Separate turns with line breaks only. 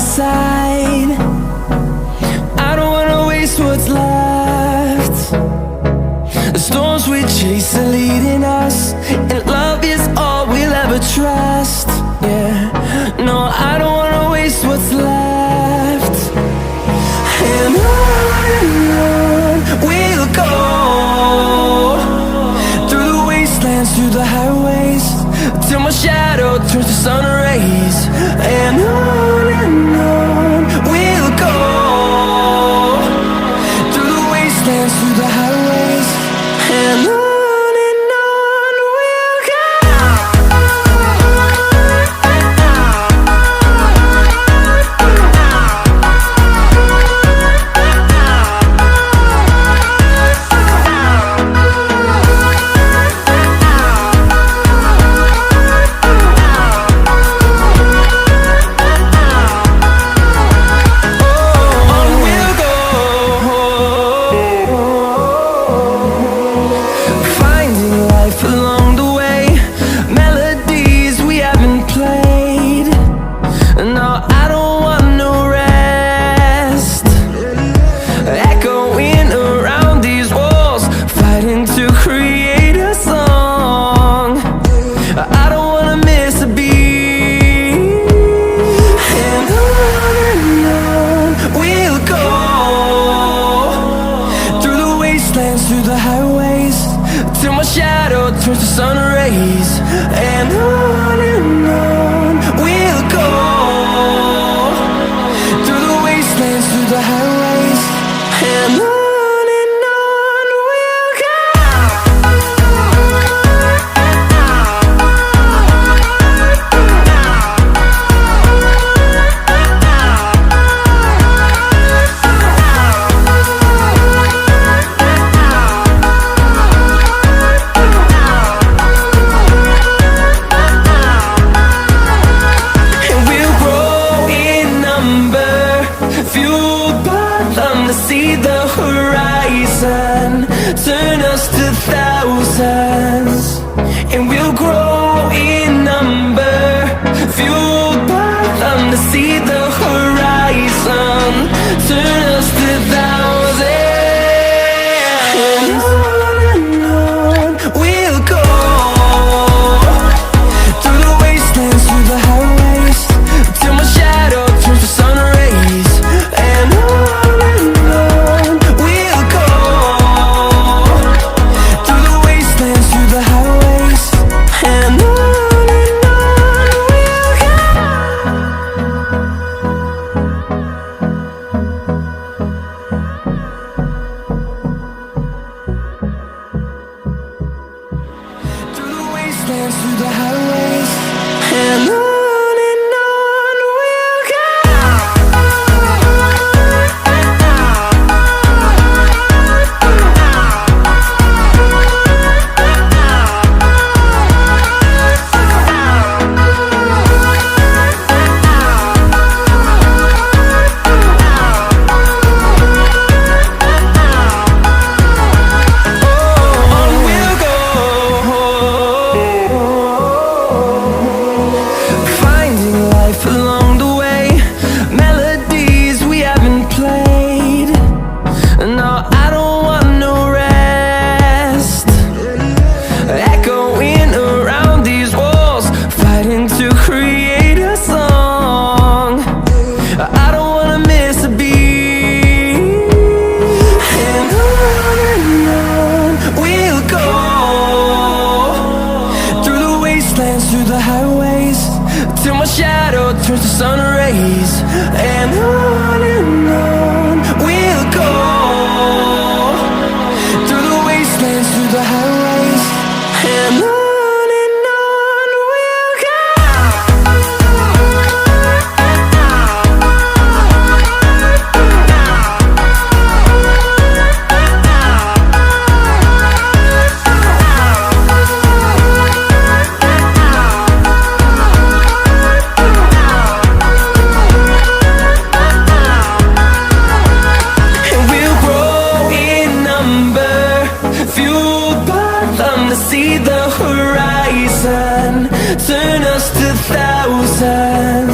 side. I don't wanna waste what's left. The storms we chase are leading us, and love is all we'll ever trust. Yeah, no, I don't wanna waste what's left. And on we'll go, through the wastelands, through the highways, till my shadow turns to sun rays. And on we'll go, through the wastelands, through the highways, and on. Through the highways, till my shadow turns to sun rays. And on we'll go, through the wastelands, through the highways, and on. See the horizon turn us to thousands, and we'll grow in number, fueled by them to see the horizon turn us to thousands. And on we'll go, through the wastelands, through the highways, till my shadow turns to sun rays. And on through the highways, and on. Through the highways, till my shadow turns to sun rays. And on we'll go, through the wastelands, through the highways, and on. See the horizon turn us to thousands.